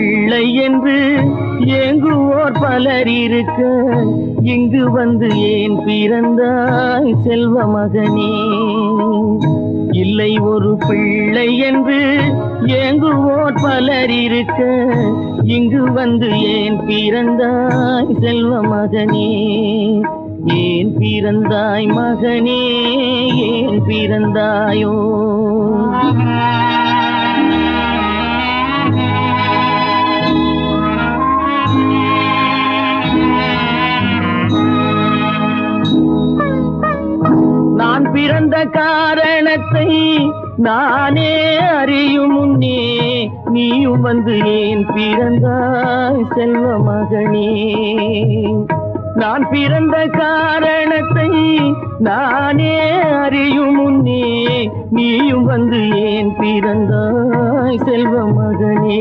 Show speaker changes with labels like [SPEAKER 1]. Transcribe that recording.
[SPEAKER 1] பிள்ளை என்று ஏங்குவோர் பலர் இருக்க இங்கு வந்து ஏன் பிறந்தாய் செல்வ மகனே? இல்லை ஒரு பிள்ளை என்று ஏங்குவோர் பலர் இருக்க இங்கு வந்து ஏன் பிறந்தாய் செல்வ மகனே? ஏன் பிறந்தாய் மகனே? ஏன் பிறந்தாயோ? நான் பிறந்த காரணத்தை நானே அறியும் முன்னே நீயும் வந்து ஏன் பிறந்தாய் செல்வ மகனே? நான் பிறந்த காரணத்தை நானே அறியும் முன்னே நீயும் வந்து ஏன் பிறந்தாய் செல்வ மகனே?